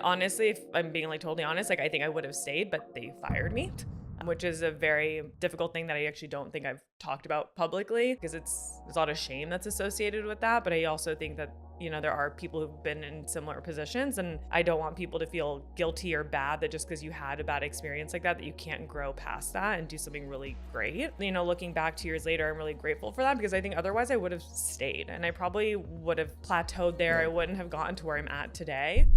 honestly, if I'm being like totally honest, like I think I would have stayed, but they fired me, which is a very difficult thing that I actually don't think I've talked about publicly because there's a lot of shame that's associated with that. But I also think that, there are people who've been in similar positions, and I don't want people to feel guilty or bad that just because you had a bad experience like that you can't grow past that and do something really great. Looking back 2 years later, I'm really grateful for that because I think otherwise I would have stayed and I probably would have plateaued there. I wouldn't have gotten to where I'm at today.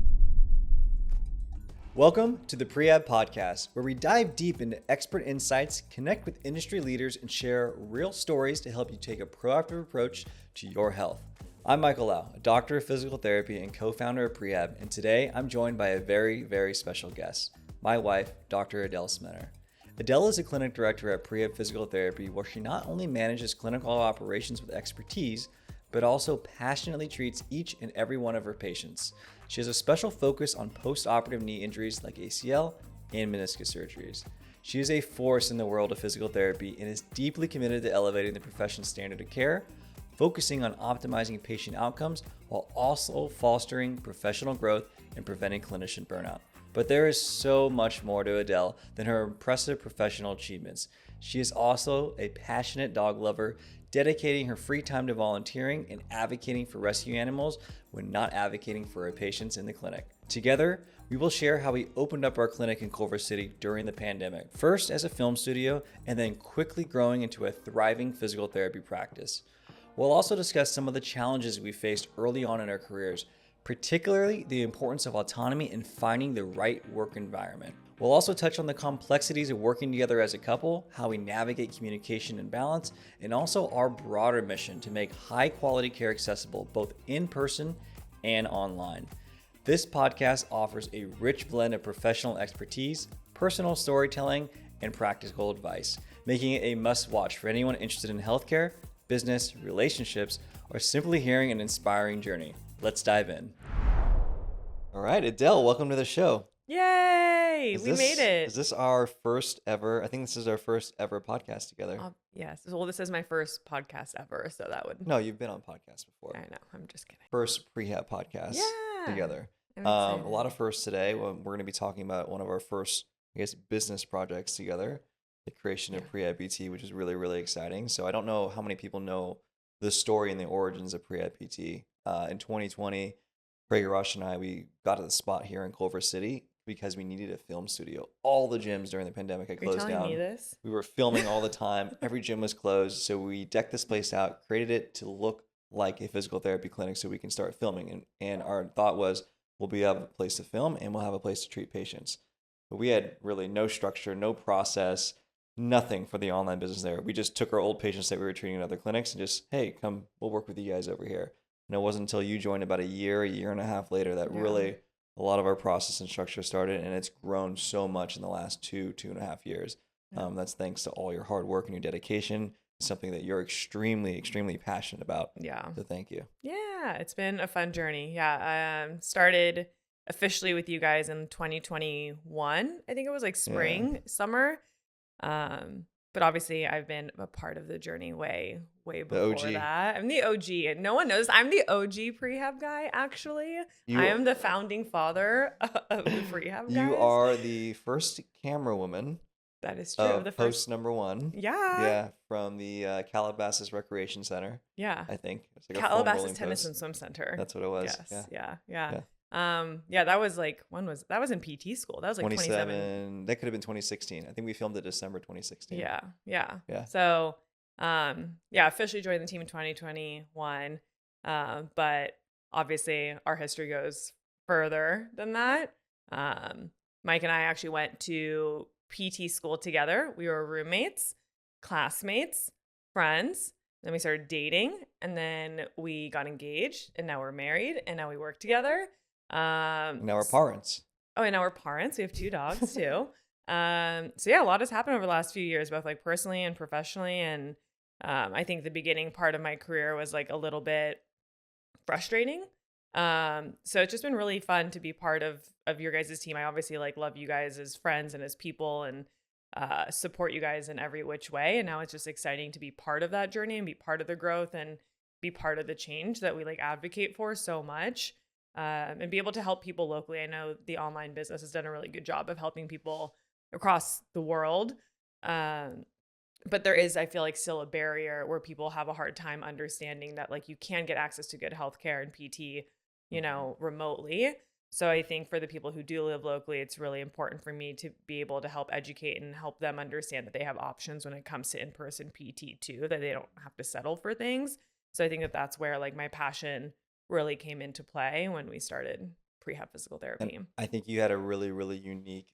Welcome to the Prehab Podcast, where we dive deep into expert insights, connect with industry leaders, and share real stories to help you take a proactive approach to your health. I'm Michael Lau, a doctor of physical therapy and co-founder of Prehab, and today I'm joined by a very, very special guest, my wife, Dr. Adelle Smener. Adelle is a clinic director at Prehab Physical Therapy, where she not only manages clinical operations with expertise, but also passionately treats each and every one of her patients. She has a special focus on post-operative knee injuries like ACL and meniscus surgeries. She is a force in the world of physical therapy and is deeply committed to elevating the profession's standard of care, focusing on optimizing patient outcomes while also fostering professional growth and preventing clinician burnout. But there is so much more to Adelle than her impressive professional achievements. She is also a passionate dog lover, dedicating her free time to volunteering and advocating for rescue animals when not advocating for her patients in the clinic. Together, we will share how we opened up our clinic in Culver City during the pandemic, first as a film studio and then quickly growing into a thriving physical therapy practice. We'll also discuss some of the challenges we faced early on in our careers, particularly the importance of autonomy and finding the right work environment. We'll also touch on the complexities of working together as a couple, how we navigate communication and balance, and also our broader mission to make high quality care accessible both in person and online. This podcast offers a rich blend of professional expertise, personal storytelling, and practical advice, making it a must-watch for anyone interested in healthcare, business, relationships, or simply hearing an inspiring journey. Let's dive in. All right, Adelle, welcome to the show. Yay! We made it. Is this our first ever? I think this is our first ever podcast together. Yes. Well, this is my first podcast ever, so that would. No, you've been on podcasts before. I know. I'm just kidding. First Prehab podcast together. A lot of firsts today. We're going to be talking about one of our first, business projects together, the creation of PrehabPT, which is really, really exciting. So I don't know how many people know the story and the origins of PrehabPT. In 2020, Craig Rush and I, we got to the spot here in Culver City because we needed a film studio. All the gyms during the pandemic had closed down. Are you telling me this? We were filming all the time. Every gym was closed. So we decked this place out, created it to look like a physical therapy clinic so we can start filming. And our thought was, we'll have a place to film and we'll have a place to treat patients. But we had really no structure, no process, nothing for the online business there. We just took our old patients that we were treating in other clinics and just, hey, come, we'll work with you guys over here. And it wasn't until you joined about a year and a half later that really a lot of our process and structure started, and it's grown so much in the last 2.5 years. That's thanks to all your hard work and your dedication. It's something that you're extremely, extremely passionate about. Yeah. So thank you. Yeah, it's been a fun journey. Yeah, I started officially with you guys in 2021. I think it was like summer. But obviously I've been a part of the journey way before that. I'm the OG. No one knows I'm the OG Prehab guy, actually. I am the founding father of the Prehab guys. You are the first camera woman. That is true. The post number one. Yeah. Yeah, from the Calabasas Recreation Center. Yeah. I think. It's like Calabasas Tennis and Swim Center. That's what it was. Yes. Yeah. That was like, that was in PT school. That was like 27. That could have been 2016. I think we filmed it December 2016. Yeah. So, officially joined the team in 2021. But obviously our history goes further than that. Mike and I actually went to PT school together. We were roommates, classmates, friends. Then we started dating, and then we got engaged, and now we're married, and now we work together. Now we're parents. Oh, and now we're parents. We have 2 dogs too. A lot has happened over the last few years, both like personally and professionally. And I think the beginning part of my career was like a little bit frustrating. So it's just been really fun to be part of your guys' team. I obviously like love you guys as friends and as people, and support you guys in every which way. And now it's just exciting to be part of that journey and be part of the growth and be part of the change that we like advocate for so much. and be able to help people locally. I know the online business has done a really good job of helping people across the world. But there is, I feel like, still a barrier where people have a hard time understanding that like you can get access to good healthcare and PT, remotely. So I think for the people who do live locally, it's really important for me to be able to help educate and help them understand that they have options when it comes to in-person PT too, that they don't have to settle for things. So I think that that's where like my passion really came into play when we started Prehab Physical Therapy. And I think you had a really, really unique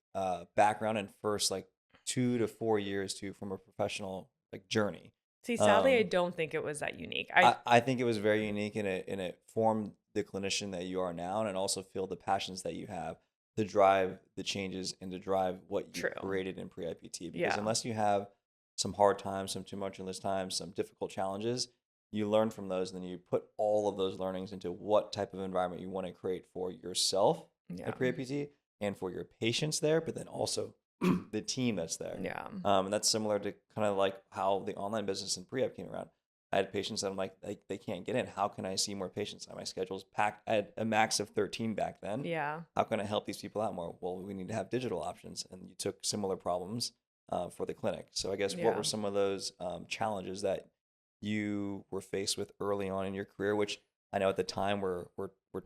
background and first like 2 to 4 years too from a professional like journey. See, sadly, I don't think it was that unique. I think it was very unique, and it formed the clinician that you are now, and also feel the passions that you have to drive the changes and to drive what you created in PrehabPT. Because unless you have some hard times, some tumultuous times, some difficult challenges, you learn from those, and then you put all of those learnings into what type of environment you want to create for yourself at PrehabPT and for your patients there, but then also the team that's there. And that's similar to kind of like how the online business and Prehab came around. I had patients that I'm like, they can't get in. How can I see more patients? My schedule's packed. I had a max of 13 back then. How can I help these people out more? Well, we need to have digital options. And you took similar problems for the clinic. So I guess what were some of those challenges that you were faced with early on in your career, which I know at the time were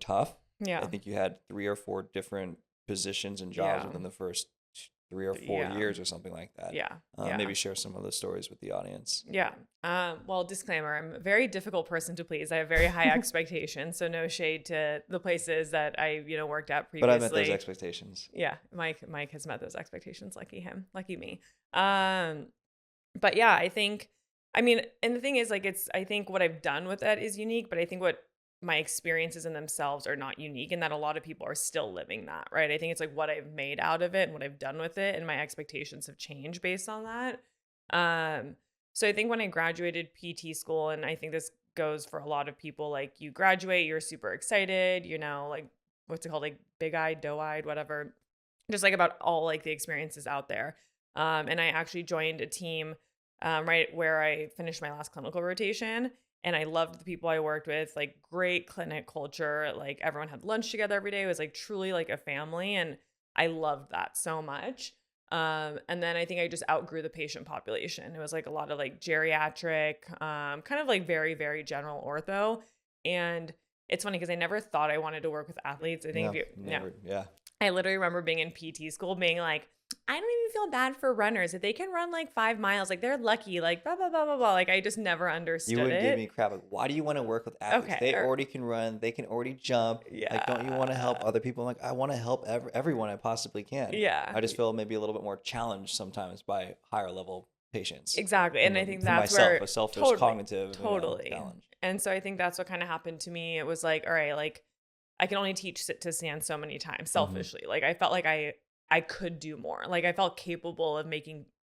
tough. I think you had 3 or 4 different positions and jobs within the first 3 or 4 years or something like that. Maybe share some of those stories with the audience. Well, disclaimer, I'm a very difficult person to please. I have very high expectations, so no shade to the places that I, worked at previously. But I met those expectations. Mike has met those expectations. Lucky him, lucky me. But yeah, I think, and the thing is like, I think what I've done with that is unique, but I think what my experiences in themselves are not unique, and that a lot of people are still living that, right? I think it's like what I've made out of it and what I've done with it, and my expectations have changed based on that. So I think when I graduated PT school, and I think this goes for a lot of people, like you graduate, you're super excited, like what's it called? Like big-eyed, doe-eyed, whatever, just like about all like the experiences out there. And I actually joined a team right where I finished my last clinical rotation. And I loved the people I worked with, like great clinic culture. Like everyone had lunch together every day. It was like truly like a family. And I loved that so much. And then I think I just outgrew the patient population. It was like a lot of like geriatric, kind of like very, very general ortho. And it's funny because I never thought I wanted to work with athletes. I think I literally remember being in PT school being like, I don't even feel bad for runners. If they can run like 5 miles, like they're lucky, like blah, blah, blah, blah, blah. Like I just never understood it. You wouldn't give me crap. Like, why do you want to work with athletes? They already can run. They can already jump. Like, don't you want to help other people? I'm like, I want to help everyone I possibly can. I just feel maybe a little bit more challenged sometimes by higher level patients. Exactly. And I think that's where a selfish cognitive challenge. And so I think that's what kind of happened to me. It was like, all right, like I can only teach sit to stand so many times selfishly. Like I felt like I could do more. Like I felt capable of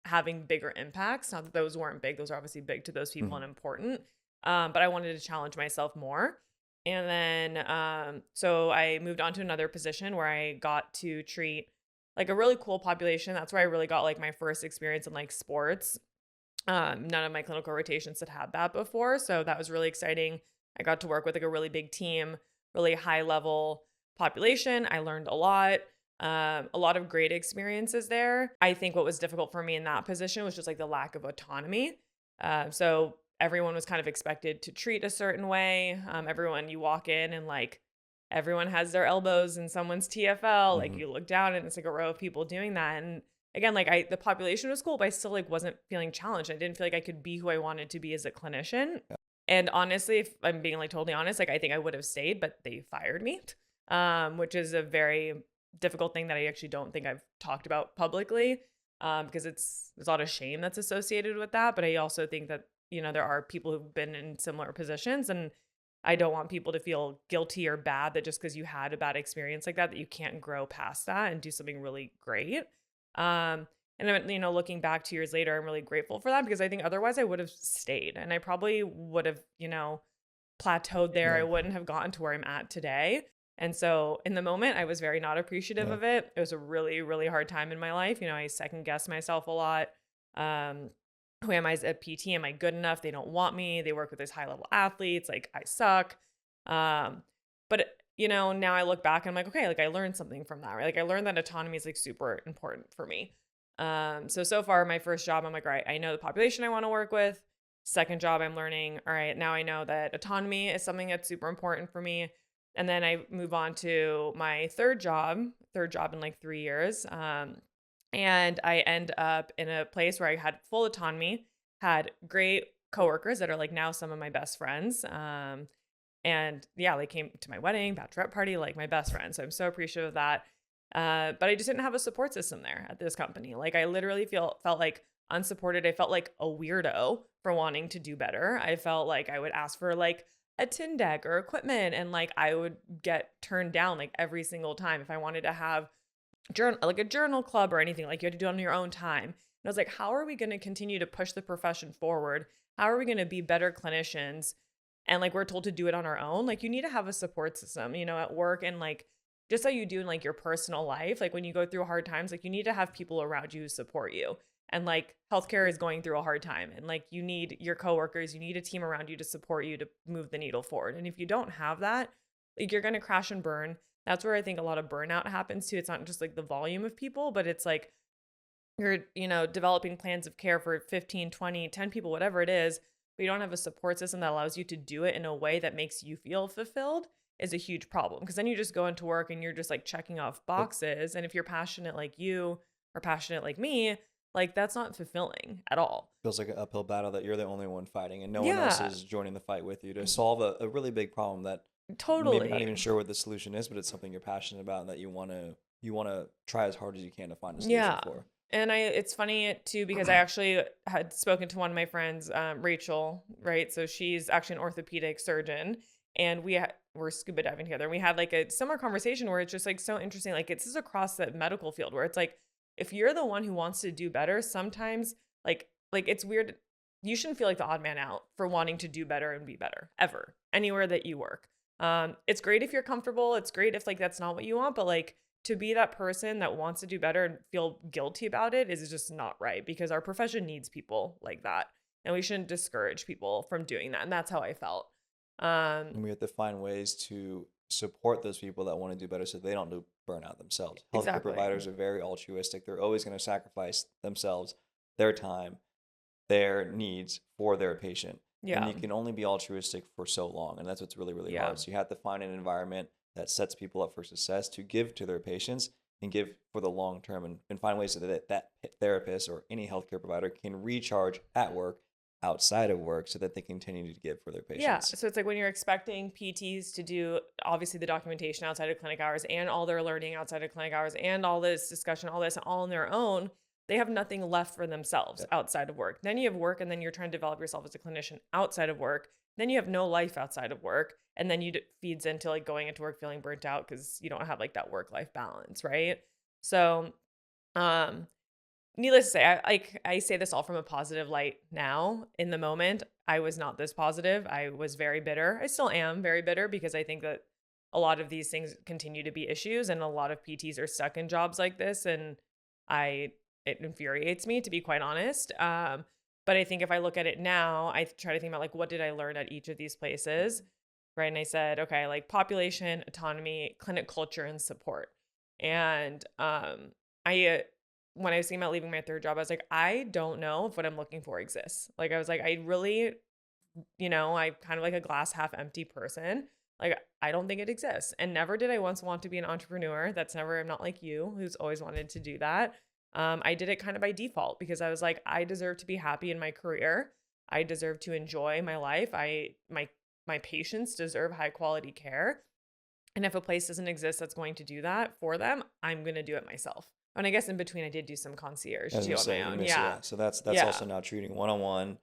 having bigger impacts. Not that those weren't big. Those are obviously big to those people and important. But I wanted to challenge myself more. And then, so I moved on to another position where I got to treat like a really cool population. That's where I really got like my first experience in like sports. None of my clinical rotations had that before. So that was really exciting. I got to work with like a really big team, really high level population. I learned a lot of great experiences there. I think what was difficult for me in that position was just like the lack of autonomy. So everyone was kind of expected to treat a certain way. Everyone, you walk in and like everyone has their elbows in someone's TFL. Like you look down and it's like a row of people doing that. And again, like the population was cool, but I still like wasn't feeling challenged. I didn't feel like I could be who I wanted to be as a clinician. And honestly, if I'm being like totally honest, like I think I would have stayed, but they fired me, which is a very difficult thing that I actually don't think I've talked about publicly, because there's a lot of shame that's associated with that. But I also think that, there are people who've been in similar positions, and I don't want people to feel guilty or bad that just because you had a bad experience like that you can't grow past that and do something really great. And looking back 2 years later, I'm really grateful for that, because I think otherwise I would have stayed and I probably would have, plateaued there. I wouldn't have gotten to where I'm at today. And so in the moment, I was very not appreciative of it. It was a really, really hard time in my life. I second guessed myself a lot. Who am I as a PT? Am I good enough? They don't want me. They work with these high level athletes. Like I suck. But now I look back and I'm like, okay, like I learned something from that, right? Like I learned that autonomy is like super important for me. So far my first job, I'm like, all right, I know the population I want to work with. Second job, I'm learning, all right, now I know that autonomy is something that's super important for me. And then I move on to my third job in like 3 years. And I end up in a place where I had full autonomy, had great coworkers that are like now some of my best friends. And yeah, they came to my wedding, bachelorette party, like my best friends. So I'm so appreciative of that. But I just didn't have a support system there at this company. Like I literally felt like unsupported. I felt like a weirdo for wanting to do better. I felt like I would ask for like a tin deck or equipment, and like I would get turned down like every single time if I wanted to have a journal club or anything. Like you had to do it on your own time. And I was like, how are we going to continue to push the profession forward? How are we going to be better clinicians? And like we're told to do it on our own. Like you need to have a support system, at work, and like just like you do in like your personal life. Like when you go through hard times, like you need to have people around you who support you. And like healthcare is going through a hard time, and like you need your coworkers, you need a team around you to support you to move the needle forward. And if you don't have that, like you're going to crash and burn. That's where I think a lot of burnout happens too. It's not just like the volume of people, but it's like you're, developing plans of care for 15, 20, 10 people, whatever it is, but you don't have a support system that allows you to do it in a way that makes you feel fulfilled is a huge problem. Because then you just go into work and you're just like checking off boxes. And if you're passionate like you or passionate like me, like that's not fulfilling at all. Feels like an uphill battle that you're the only one fighting and no one else is joining the fight with you to solve a really big problem that maybe not even sure what the solution is, but it's something you're passionate about and that you want to try as hard as you can to find a solution for. And it's funny too, because I actually had spoken to one of my friends, Rachel, right? So she's actually an orthopedic surgeon, and we're scuba diving together. And we had like a similar conversation where it's just like so interesting. Like this is across the medical field where it's like, if you're the one who wants to do better, sometimes like it's weird. You shouldn't feel like the odd man out for wanting to do better and be better ever, anywhere that you work. It's great if you're comfortable. It's great if like that's not what you want, but like to be that person that wants to do better and feel guilty about it is just not right, because our profession needs people like that. And we shouldn't discourage people from doing that. And that's how I felt. And we have to find ways to support those people that want to do better so they don't do burnout themselves. Healthcare providers are very altruistic. They're always going to sacrifice themselves, their time, their needs for their patient. And you can only be altruistic for so long. And that's what's really, really hard. So you have to find an environment that sets people up for success to give to their patients and give for the long term, and find ways so that therapist or any healthcare provider can recharge at work, outside of work, so that they continue to give for their patients. Yeah. So it's like when you're expecting PTs to do obviously the documentation outside of clinic hours and all their learning outside of clinic hours and all this discussion, all this all on their own, they have nothing left for themselves outside of work. Then you have work, and then you're trying to develop yourself as a clinician outside of work. Then you have no life outside of work. And then feeds into like going into work feeling burnt out because you don't have like that work-life balance, right? So, needless to say, I say this all from a positive light now. In the moment, I was not this positive. I was very bitter. I still am very bitter, because I think that a lot of these things continue to be issues, and a lot of PTs are stuck in jobs like this. And it infuriates me, to be quite honest. But I think if I look at it now, I try to think about like, what did I learn at each of these places? Right. And I said, okay, like population, autonomy, clinic culture, and support. And when I was thinking about leaving my third job, I was like, I don't know if what I'm looking for exists. Like, I was like, I really, I'm kind of like a glass half empty person. Like, I don't think it exists. And never did I once want to be an entrepreneur. I'm not like you, who's always wanted to do that. I did it kind of by default, because I was like, I deserve to be happy in my career. I deserve to enjoy my life. My patients deserve high quality care. And if a place doesn't exist that's going to do that for them, I'm going to do it myself. And I guess in between I did do some concierge too on my own. Yeah. So that's also now treating one-on-one,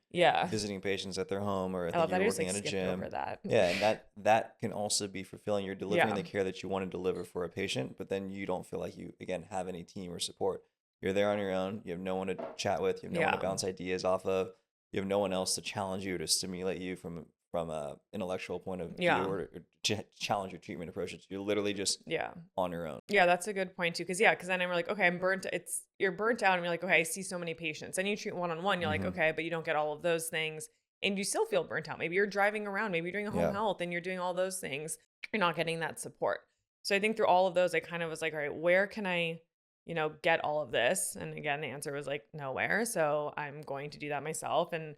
visiting patients at their home, or I think you're working at a gym. Yeah. And that can also be fulfilling. You're delivering the care that you want to deliver for a patient, but then you don't feel like you, again, have any team or support. You're there on your own. You have no one to chat with. You have no one to bounce ideas off of. You have no one else to challenge you, to stimulate you from a intellectual point of view, or challenge your treatment approaches. You're literally just on your own. Yeah, that's a good point too. Because then I'm like, okay, I'm burnt. You're burnt out, and you're like, okay, I see so many patients. And you treat one-on-one. You're like, okay, but you don't get all of those things, and you still feel burnt out. Maybe you're driving around. Maybe you're doing home health, and you're doing all those things. you're not getting that support. So I think through all of those, I kind of was like, all right, where can I, get all of this? And again, the answer was like nowhere. So I'm going to do that myself. And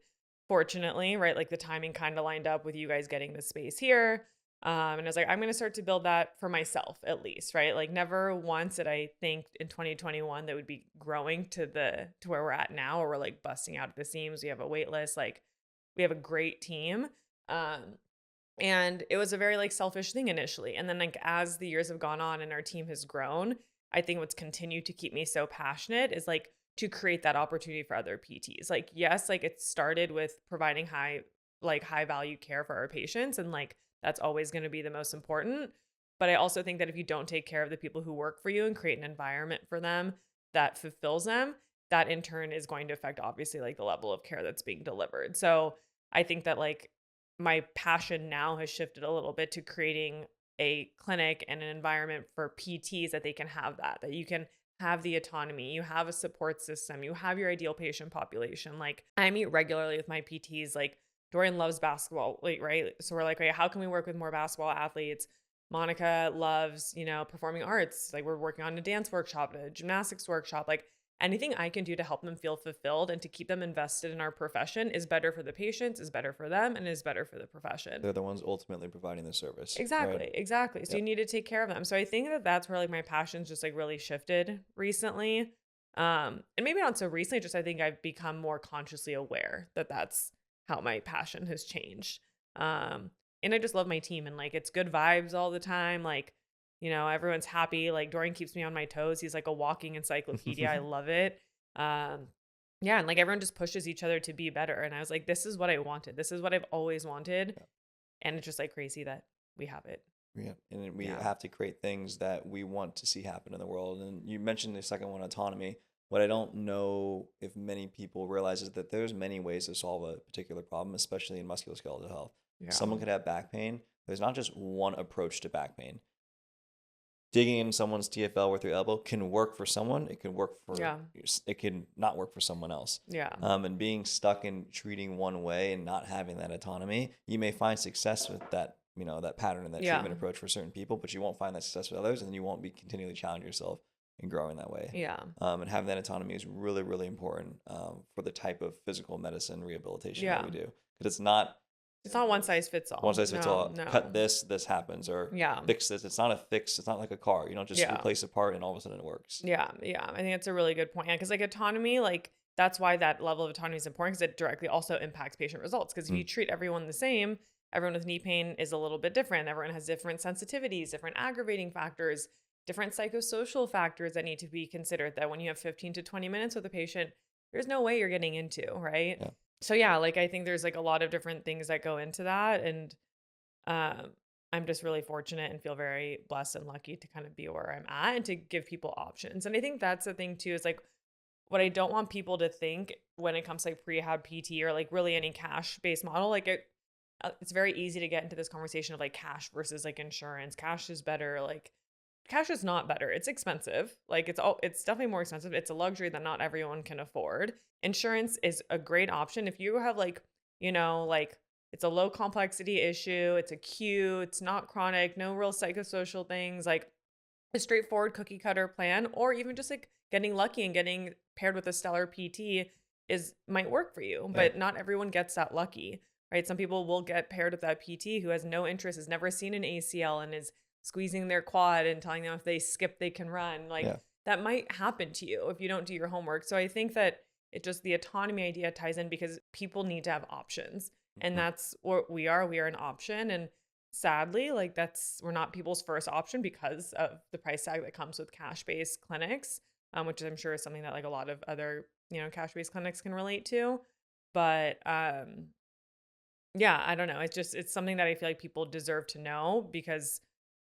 fortunately, right, like the timing kind of lined up with you guys getting the space here. And I was like, I'm going to start to build that for myself at least, right? Like never once did I think in 2021 that would be growing to where we're at now, where we're like busting out at the seams. We have a wait list, like we have a great team. And it was a very like selfish thing initially. And then like as the years have gone on and our team has grown, I think what's continued to keep me so passionate is like to create that opportunity for other PTs. Like, yes, like it started with providing high value care for our patients. And like, that's always going to be the most important. But I also think that if you don't take care of the people who work for you and create an environment for them that fulfills them, that in turn is going to affect obviously like the level of care that's being delivered. So I think that like my passion now has shifted a little bit to creating a clinic and an environment for PTs that they can have that you can have the autonomy, you have a support system, you have your ideal patient population. Like I meet regularly with my PTs, like Dorian loves basketball, like, right? So we're like, right, how can we work with more basketball athletes? Monica loves, performing arts. Like we're working on a dance workshop, a gymnastics workshop, like anything I can do to help them feel fulfilled and to keep them invested in our profession is better for the patients, is better for them, and is better for the profession. They're the ones ultimately providing the service. Exactly. Right? Exactly. So you need to take care of them. So I think that that's where like my passion's just like really shifted recently. And maybe not so recently, just I think I've become more consciously aware that that's how my passion has changed. And I just love my team and like it's good vibes all the time. Like, everyone's happy. Like Dorian keeps me on my toes. He's like a walking encyclopedia. I love it. Yeah. And like everyone just pushes each other to be better. And I was like, this is what I wanted. This is what I've always wanted. Yeah. And it's just like crazy that we have it. Yeah. And we have to create things that we want to see happen in the world. And you mentioned the second one, autonomy. What I don't know if many people realize is that there's many ways to solve a particular problem, especially in musculoskeletal health. Yeah. Someone could have back pain. There's not just one approach to back pain. Digging in someone's TFL with your elbow can work for someone. It can work for, it can not work for someone else. Yeah. And being stuck in treating one way and not having that autonomy, you may find success with that, that pattern and that treatment approach for certain people, but you won't find that success with others, and you won't be continually challenging yourself and growing that way. Yeah. And having that autonomy is really, really important for the type of physical medicine rehabilitation that we do. Because it's not one size fits all. One size fits all. No. Cut this happens, or fix this. It's not a fix. It's not like a car. You don't just replace a part and all of a sudden it works. Yeah. Yeah. I think that's a really good point. Because like autonomy, like that's why that level of autonomy is important, because it directly also impacts patient results. Because if you treat everyone the same, everyone with knee pain is a little bit different. Everyone has different sensitivities, different aggravating factors, different psychosocial factors that need to be considered, that when you have 15 to 20 minutes with a patient, there's no way you're getting into, right? Yeah. So yeah, like I think there's like a lot of different things that go into that. And I'm just really fortunate and feel very blessed and lucky to kind of be where I'm at and to give people options. And I think that's the thing too, is like what I don't want people to think when it comes to like prehab PT or like really any cash-based model, like it's very easy to get into this conversation of like cash versus like insurance. Cash is better. Like cash is not better. It's expensive. Like it's definitely more expensive. It's a luxury that not everyone can afford. Insurance is a great option if you have like, like it's a low complexity issue, it's acute, it's not chronic, no real psychosocial things, like a straightforward cookie cutter plan, or even just like getting lucky and getting paired with a stellar PT might work for you, but not everyone gets that lucky, right? Some people will get paired with that PT who has no interest, has never seen an ACL, and is squeezing their quad and telling them if they skip, they can run. Like that might happen to you if you don't do your homework. So I think that the autonomy idea ties in because people need to have options. And that's what we are. We are an option. And sadly, like we're not people's first option because of the price tag that comes with cash-based clinics, which I'm sure is something that like a lot of other, cash-based clinics can relate to. But yeah, I don't know. It's something that I feel like people deserve to know, because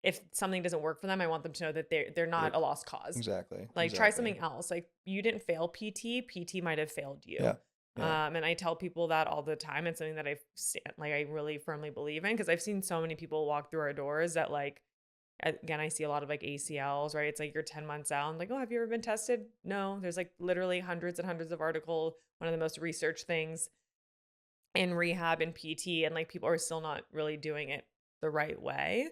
if something doesn't work for them, I want them to know that they're not a lost cause. Exactly. Like try something else. Like you didn't fail PT might have failed you. Yeah. Yeah. And I tell people that all the time. It's something that I really firmly believe in, because I've seen so many people walk through our doors that like, again, I see a lot of like ACLs, right? It's like you're 10 months out. I'm like, oh, have you ever been tested? No. There's like literally hundreds and hundreds of articles, one of the most researched things in rehab and PT, and like people are still not really doing it the right way.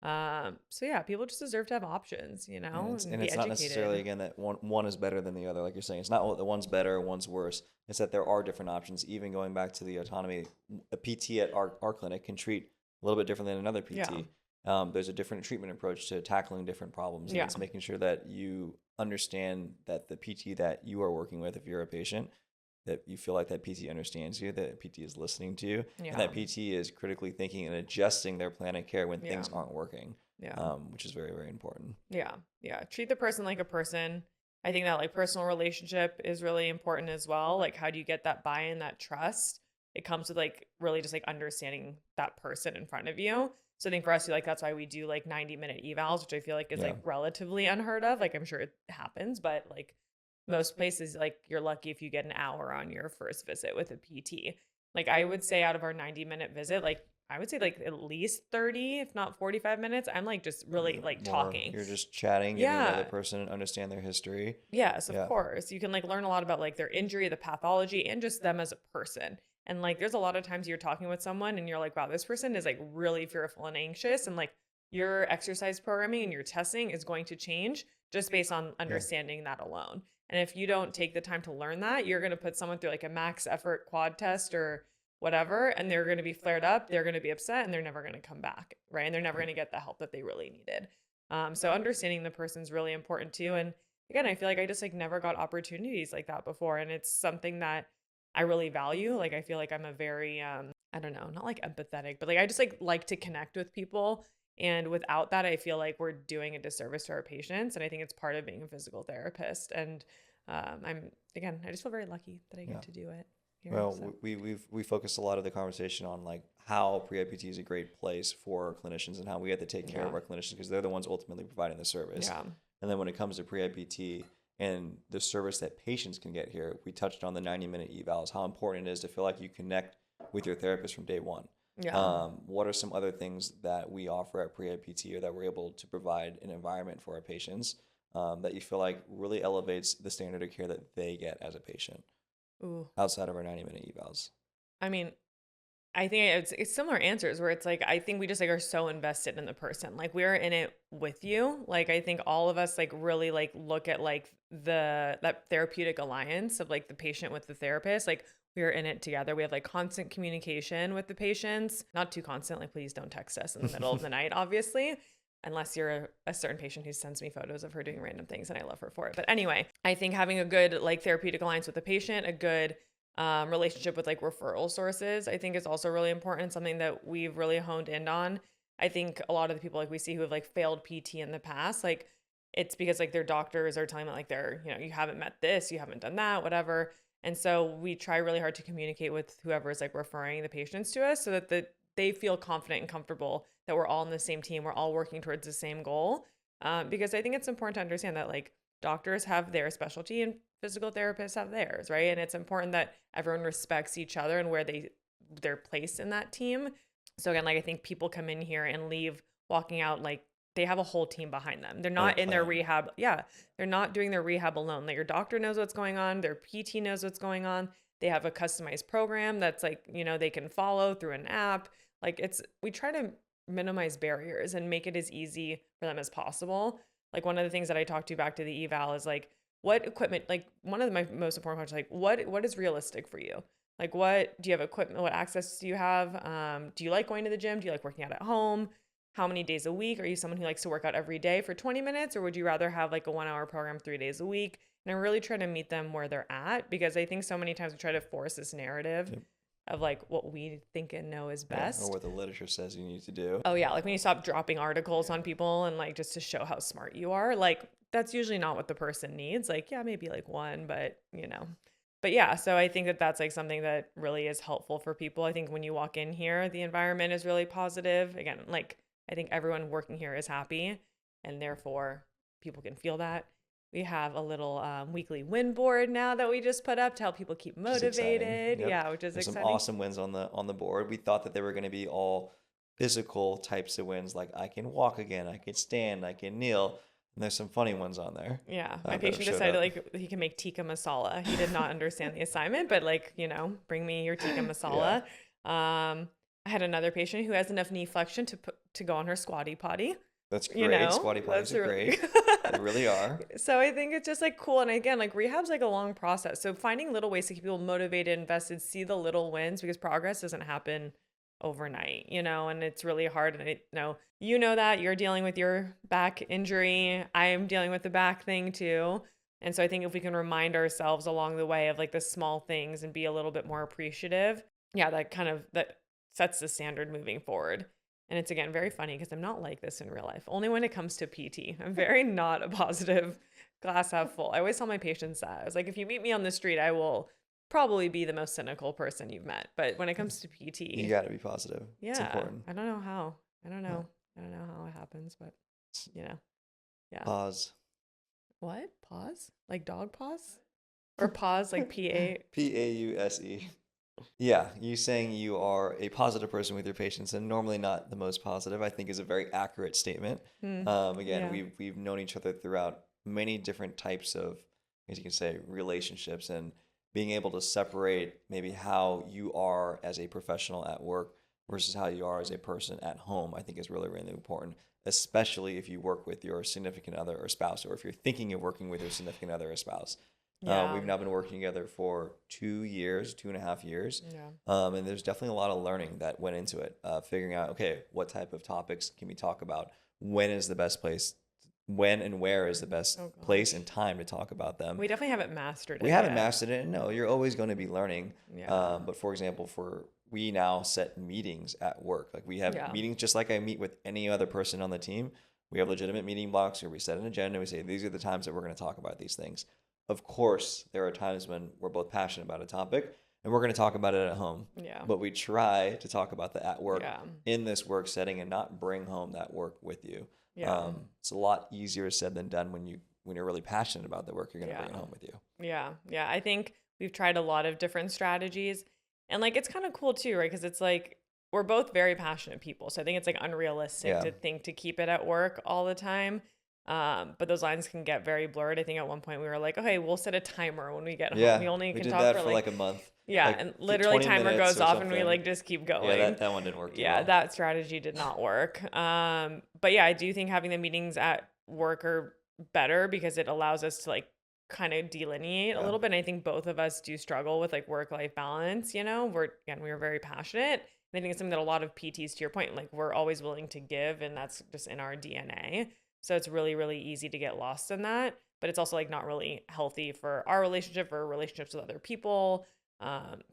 So yeah, people just deserve to have options, you know, And be it's not educated. necessarily, again, that one is better than the other. Like you're saying, it's not that one's better, one's worse. It's that there are different options. Even going back to the autonomy, a PT at our clinic can treat a little bit different than another PT. Yeah. There's a different treatment approach to tackling different problems. And Yeah. it's making sure that you understand that the PT that you are working with, if you're a patient, that you feel like that PT understands you, that PT is listening to you, Yeah. and that PT is critically thinking and adjusting their plan of care when things aren't working. Yeah. Which is very, very important. Yeah. Yeah. Treat the person like a person. I think that like personal relationship is really important as well. Like, how do you get that buy-in, that trust? It comes with like really just like understanding that person in front of you. So I think for us, like, that's why we do like 90-minute evals, which I feel like is like relatively unheard of. Like, I'm sure it happens, but like most places, like, you're lucky if you get an hour on your first visit with a PT. Like, I would say out of our 90-minute visit, like, I would say like at least 30, if not 45 minutes. I'm like just really like talking. You're just chatting, getting another person and understand their history. Yes, of course. You can like learn a lot about like their injury, the pathology, and just them as a person. And like, there's a lot of times you're talking with someone and you're like, wow, this person is like really fearful and anxious. And like your exercise programming and your testing is going to change just based on understanding that alone. And if you don't take the time to learn that, you're going to put someone through like a max effort quad test or whatever, and they're going to be flared up, they're going to be upset, and they're never going to come back, right? And they're never going to get the help that they really needed. So understanding the person's really important too. And again, I feel like I just like never got opportunities like that before. And it's something that I really value. Like, I feel like I'm a very, I don't know, not like empathetic, but like, I just like to connect with people. And without that, I feel like we're doing a disservice to our patients. And I think it's part of being a physical therapist. And I just feel very lucky that I get to do it. Well, we focused a lot of the conversation on like how PrehabPT is a great place for clinicians and how we have to take care of our clinicians because they're the ones ultimately providing the service. Yeah. And then when it comes to PrehabPT and the service that patients can get here, we touched on the 90-minute evals, how important it is to feel like you connect with your therapist from day one. Yeah. What are some other things that we offer at PrehabPT or that we're able to provide an environment for our patients that you feel like really elevates the standard of care that they get as a patient? Ooh. Outside of our 90-minute evals? I mean, I think it's similar answers where it's like, I think we just like are so invested in the person. Like, we're in it with you. Like, I think all of us like really like look at like that therapeutic alliance of like the patient with the therapist. Like, we're in it together. We have like constant communication with the patients, not too constant. Like, please don't text us in the middle of the night, obviously. Unless you're a certain patient who sends me photos of her doing random things and I love her for it. But anyway, I think having a good like therapeutic alliance with the patient, a good relationship with like referral sources, I think is also really important. Something that we've really honed in on. I think a lot of the people like we see who have like failed PT in the past, like it's because like their doctors are telling them like you haven't met this, you haven't done that, whatever. And so we try really hard to communicate with whoever is like referring the patients to us so that they feel confident and comfortable that we're all on the same team. We're all working towards the same goal. Because I think it's important to understand that like doctors have their specialty and physical therapists have theirs, right? And it's important that everyone respects each other and where they're placed in that team. So again, like I think people come in here and leave walking out like they have a whole team behind them. They're not in their rehab. Yeah. They're not doing their rehab alone. Like, your doctor knows what's going on. Their PT knows what's going on. They have a customized program that's like, they can follow through an app. Like, we try to minimize barriers and make it as easy for them as possible. Like, one of the things that I talked to back to the eval is like, what equipment, like one of my most important questions, like what is realistic for you? Like, what do you have equipment? What access do you have? Do you like going to the gym? Do you like working out at home? How many days a week? Are you someone who likes to work out every day for 20 minutes? Or would you rather have like a 1-hour program 3 days a week? And I really try to meet them where they're at, because I think so many times we try to force this narrative of like what we think and know is best. Or what the literature says you need to do. Oh yeah. Like, when you stop dropping articles on people and like just to show how smart you are, like that's usually not what the person needs. Like, yeah, maybe like one, but But yeah, so I think that that's like something that really is helpful for people. I think when you walk in here, the environment is really positive. Again, like I think everyone working here is happy, and therefore people can feel that. We have a little weekly win board now that we just put up to help people keep motivated. Yep. Yeah, which is There's exciting. Some awesome wins on the board. We thought that they were going to be all physical types of wins, like I can walk again, I can stand, I can kneel. And there's some funny ones on there. Yeah. My patient decided like he can make tikka masala. He did not understand the assignment, but like, bring me your tikka masala. I had another patient who has enough knee flexion to to go on her squatty potty. That's great. You know, Squatty potties are great. They really are. So I think it's just like cool. And again, like rehab's like a long process. So finding little ways to keep people motivated, invested, see the little wins, because progress doesn't happen overnight, you know, and it's really hard. And you know that you're dealing with your back injury. I am dealing with the back thing too. And so I think if we can remind ourselves along the way of like the small things and be a little bit more appreciative, that sets the standard moving forward. And it's, again, very funny because I'm not like this in real life, only when it comes to PT. I'm very not a positive glass half full. I always tell my patients that. I was like, if you meet me on the street, I will probably be the most cynical person you've met. But when it comes to PT, you got to be positive. Yeah. It's important. I don't know how. I don't know how it happens, but yeah. Pause. What? Pause? Like dog pause? Or pause like P-A? P-A-U-S-E. Yeah, you saying you are a positive person with your patients and normally not the most positive, I think is a very accurate statement. We've known each other throughout many different types of, as you can say, relationships, and being able to separate maybe how you are as a professional at work versus how you are as a person at home, I think is really, really important, especially if you work with your significant other or spouse, or if you're thinking of working with your significant other or spouse. Yeah. We've now been working together for 2.5 years. Yeah. And there's definitely a lot of learning that went into it, figuring out, okay, what type of topics can we talk about? When is the best place? When and where is the best place and time to talk about them? We definitely haven't mastered it. We haven't mastered it. No, you're always going to be learning. Yeah. But for example, we now set meetings at work. Like we have meetings just like I meet with any other person on the team. We have legitimate meeting blocks where we set an agenda. We say, these are the times that we're going to talk about these things. Of course, there are times when we're both passionate about a topic and we're going to talk about it at home. Yeah. But we try to talk about the at work in this work setting and not bring home that work with you. Yeah. It's a lot easier said than done when you're really passionate about the work you're going to bring it home with you. Yeah. Yeah. I think we've tried a lot of different strategies, and like it's kind of cool too, right? Because it's like we're both very passionate people. So I think it's like unrealistic to think to keep it at work all the time. But those lines can get very blurred. I think at one point we were like, okay, we'll set a timer when we get home. We only can talk that for like a month. Yeah, like and literally timer goes off and we like just keep going. Yeah, that one didn't work too well. That strategy did not work. But yeah, I do think having the meetings at work are better because it allows us to like kind of delineate a little bit. And I think both of us do struggle with like work-life balance, you know? We're very passionate. And I think it's something that a lot of PTs, to your point, like we're always willing to give, and that's just in our DNA. So it's really, really easy to get lost in that. But it's also like not really healthy for our relationship or relationships with other people,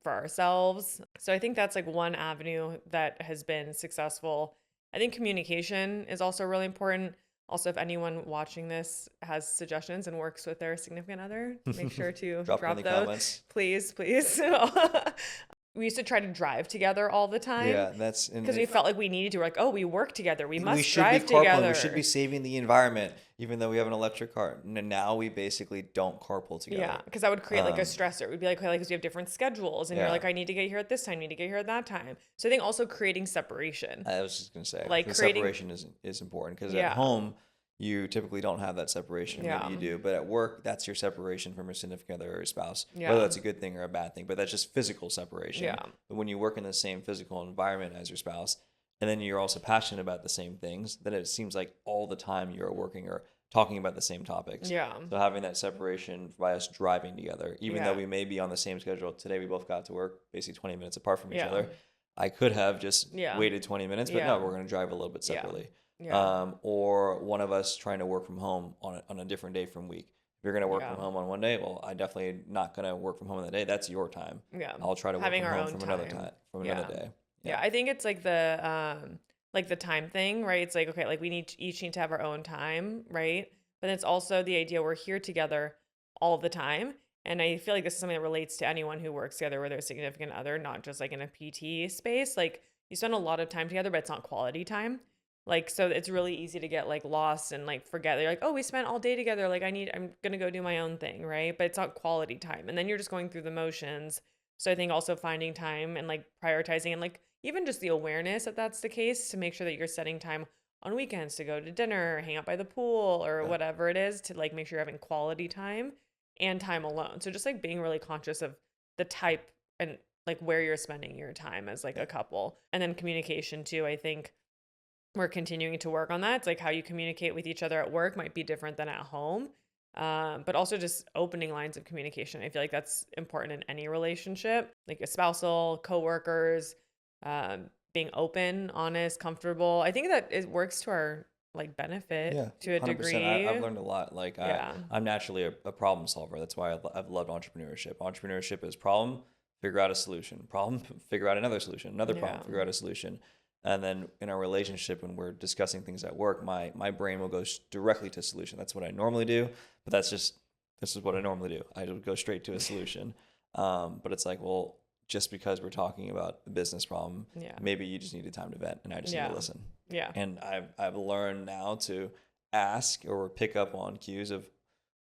for ourselves. So I think that's like one avenue that has been successful. I think communication is also really important. Also, if anyone watching this has suggestions and works with their significant other, make sure to drop in the those. comments. Please. We used to try to drive together all the time. Yeah, that's because we felt like we needed to. We're like, oh, we work together. We must should drive be carpooling. together. We should be saving the environment, even though we have an electric car. And now we basically don't carpool together. Yeah, because that would create like a stressor. We'd be like, because we have different schedules, and you're like, I need to get here at this time, I need to get here at that time. So I think also creating separation. I was just gonna say, like the creating separation is important because at home you typically don't have that separation. Maybe you do, but at work, that's your separation from your significant other or your spouse. Whether that's a good thing or a bad thing, but that's just physical separation. Yeah. But when you work in the same physical environment as your spouse, and then you're also passionate about the same things, then it seems like all the time you're working or talking about the same topics. Yeah. So having that separation by us driving together, even though we may be on the same schedule. Today we both got to work basically 20 minutes apart from each other. I could have just waited 20 minutes, but no, we're going to drive a little bit separately. Or one of us trying to work from home on a different day from week. If you're going to work from home on one day, well, I definitely not going to work from home on that day. That's your time. Yeah. I'll try to work from home from another time, from another day. Yeah, I think it's like the time thing, right? It's like, okay, like we each need to have our own time, right? But it's also the idea we're here together all the time. And I feel like this is something that relates to anyone who works together with their significant other, not just like in a PT space. Like you spend a lot of time together, but it's not quality time. Like, so it's really easy to get like lost and like forget. You're like, oh, we spent all day together. Like I'm going to go do my own thing. Right. But it's not quality time. And then you're just going through the motions. So I think also finding time and like prioritizing and like even just the awareness that that's the case to make sure that you're setting time on weekends to go to dinner, or hang out by the pool or whatever it is to like make sure you're having quality time and time alone. So just like being really conscious of the type and like where you're spending your time as like a couple. And then communication too. I think we're continuing to work on that. It's like how you communicate with each other at work might be different than at home. But also just opening lines of communication. I feel like that's important in any relationship, like a spousal, coworkers, being open, honest, comfortable. I think that it works to our like benefit to a 100%. degree. I've learned a lot. Like I'm naturally a problem solver. That's why I've loved entrepreneurship. Entrepreneurship is problem, figure out a solution. Problem, figure out another solution. Another problem, figure out a solution. And then in our relationship, when we're discussing things at work, my brain will go directly to a solution. That's what I normally do. But this is what I normally do. I would go straight to a solution. But it's like, well, just because we're talking about the business problem, maybe you just needed time to vent, and I just need to listen. Yeah. And I've learned now to ask or pick up on cues of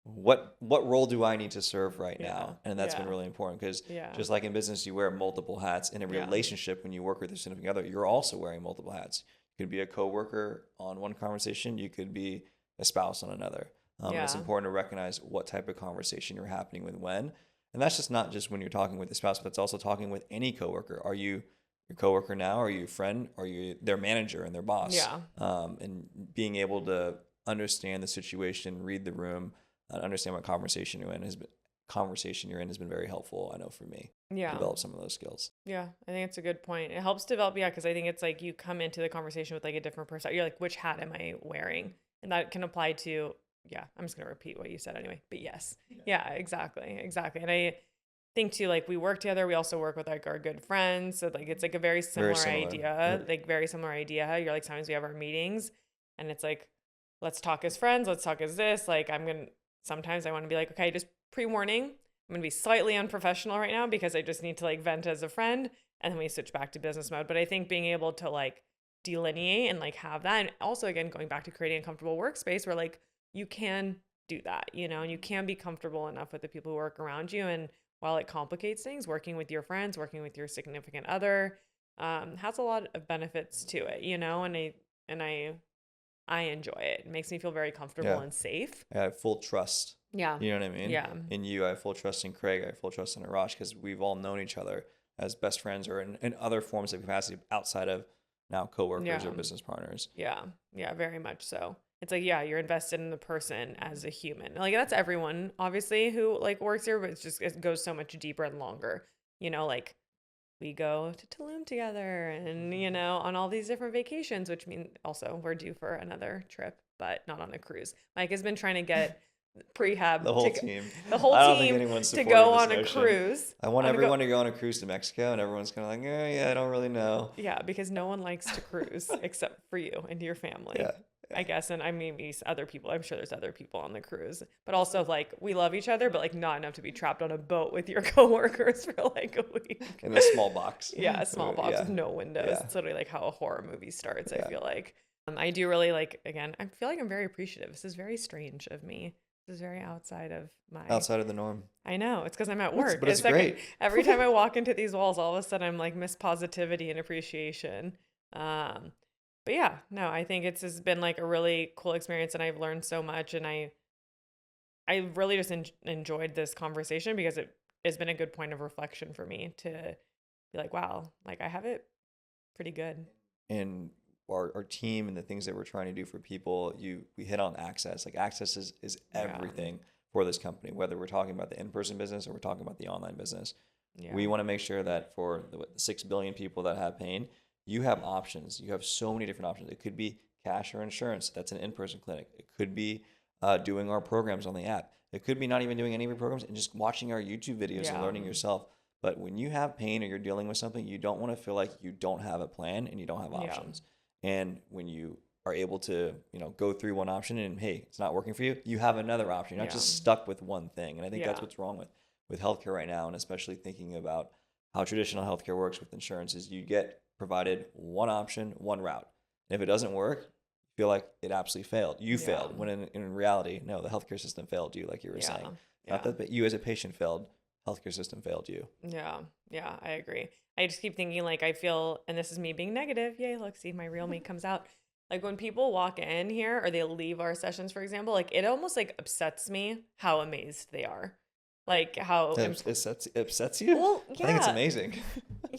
what role do I need to serve right now? And that's been really important, because just like in business, you wear multiple hats. In a relationship, when you work with your significant other, you're also wearing multiple hats. You could be a coworker on one conversation. You could be a spouse on another. It's important to recognize what type of conversation you're happening with when. And that's not just when you're talking with the spouse, but it's also talking with any coworker. Are you your coworker now? Are you a friend? Are you their manager and their boss? And being able to understand the situation, read the room, understand what conversation you're in has been very helpful. I know for me, develop some of those skills. Yeah, I think it's a good point. It helps develop, because I think it's like you come into the conversation with like a different person. You're like, which hat am I wearing? And that can apply to, I'm just going to repeat what you said anyway, but yes. Yeah, exactly. And I think too, like we work together. We also work with like our good friends. So like, it's like a very similar idea, very similar idea. You're like, sometimes we have our meetings and it's like, let's talk as friends. Let's talk as this. Like sometimes I want to be like, okay, just pre-warning, I'm going to be slightly unprofessional right now because I just need to like vent as a friend. And then we switch back to business mode. But I think being able to like delineate and like have that. And also again, going back to creating a comfortable workspace where like you can do that, and you can be comfortable enough with the people who work around you. And while it complicates things, working with your friends, working with your significant other, has a lot of benefits to it, and I enjoy it. It makes me feel very comfortable and safe. I have full trust. Yeah. You know what I mean? Yeah. In you, I have full trust in Craig. I have full trust in Arash, because we've all known each other as best friends or in other forms of capacity outside of now coworkers or business partners. Yeah. Yeah, very much so. It's like, you're invested in the person as a human. Like that's everyone obviously who like works here, but it goes so much deeper and longer, like we go to Tulum together and, on all these different vacations, which means also we're due for another trip, but not on a cruise. Mike has been trying to get Prehab the whole team to go on a cruise. I want everyone to go on a cruise to Mexico, and everyone's kind of like, I don't really know. Yeah, because no one likes to cruise except for you and your family. Yeah. I guess. And I mean, other people, I'm sure there's other people on the cruise, but also like we love each other, but like not enough to be trapped on a boat with your coworkers for like a week. In a small box. A small box with no windows. Yeah. It's literally like how a horror movie starts. I feel like I do really like, again, I feel like I'm very appreciative. This is very strange of me. This is very outside of the norm. I know. It's because I'm at work. But it's great. Every time I walk into these walls, all of a sudden I'm like miss positivity and appreciation. But I think it's been like a really cool experience, and I've learned so much, and I really just enjoyed this conversation because it has been a good point of reflection for me to be like, wow, like I have it pretty good. And our team and the things that we're trying to do for people, we hit on access. Like access is everything for this company, whether we're talking about the in-person business or we're talking about the online business. Yeah. We want to make sure that for the 6 billion people that have pain, you have options. You have so many different options. It could be cash or insurance. That's an in-person clinic. It could be doing our programs on the app. It could be not even doing any of your programs and just watching our YouTube videos and learning yourself. But when you have pain or you're dealing with something, you don't want to feel like you don't have a plan and you don't have options. And when you are able to, go through one option and, hey, it's not working for you, you have another option. You're not just stuck with one thing. And I think that's what's wrong with healthcare right now, and especially thinking about how traditional healthcare works with insurance is you get provided one option, one route. And if it doesn't work, you feel like it absolutely failed. You failed, when in reality, no, the healthcare system failed you, like you were saying. Not that you as a patient failed, healthcare system failed you. Yeah, I agree. I just keep thinking like I feel, and this is me being negative, yay, look, see, my real me comes out. Like when people walk in here or they leave our sessions, for example, like it almost like upsets me how amazed they are. Like how... It upsets you? Well, yeah. I think it's amazing.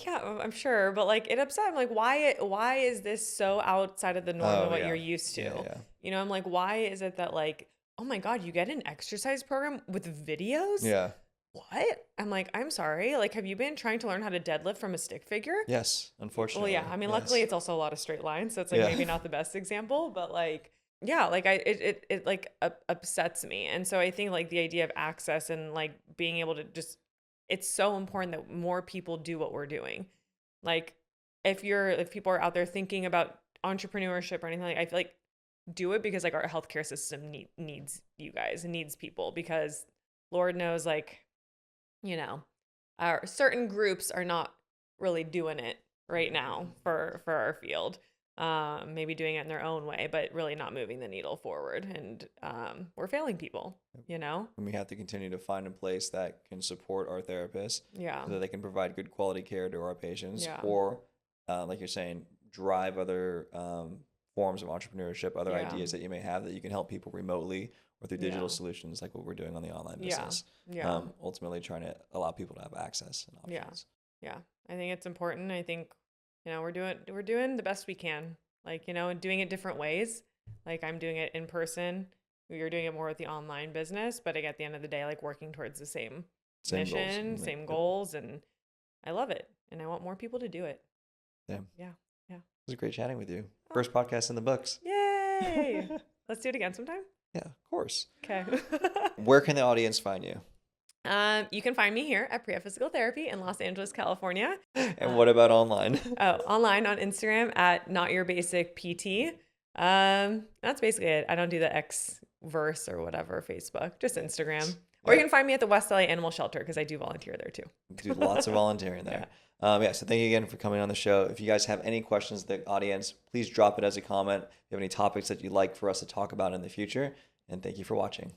Yeah, I'm sure, but like it upset. I'm like, why is this so outside of the norm of what you're used to? Yeah. You know, I'm like, why is it that like, oh my God, you get an exercise program with videos? Yeah. What? I'm like, I'm sorry. Like, have you been trying to learn how to deadlift from a stick figure? Yes, unfortunately. Well, yeah. I mean, luckily it's also a lot of straight lines, so it's like Yeah. maybe not the best example, but like, yeah, like it like upsets me. And so I think like the idea of access and like being able to just, it's so important that more people do what we're doing. Like if people are out there thinking about entrepreneurship or anything, like I feel like do it because like our healthcare system needs you guys, needs people, because Lord knows, like, you know, our certain groups are not really doing it right now for our field. Maybe doing it in their own way, but really not moving the needle forward. And we're failing people, you know? And we have to continue to find a place that can support our therapists Yeah. so that they can provide good quality care to our patients, Yeah. or like you're saying, drive other forms of entrepreneurship, other ideas that you may have that you can help people remotely or through digital solutions like what we're doing on the online business. Yeah. Ultimately trying to allow people to have access and options. Yeah. I think it's important. I think, you know, we're doing the best we can, like, you know, and doing it different ways. Like I'm doing it in person. You're doing it more with the online business, but like, at the end of the day, like working towards the same mission, same goals. And I love it. And I want more people to do it. Yeah. Yeah. It was great chatting with you. First podcast in the books. Yay. Let's do it again sometime. Yeah, of course. Okay. Where can the audience find you? You can find me here at Prehab Physical Therapy in Los Angeles, California. And what about online? Online on Instagram at NotYourBasicPT. That's basically it. I don't do the X-verse or whatever, Facebook, just Instagram. Or you can find me at the West LA Animal Shelter because I do volunteer there too. Do lots of volunteering there. So thank you again for coming on the show. If you guys have any questions, the audience, please drop it as a comment. If you have any topics that you'd like for us to talk about in the future. And thank you for watching.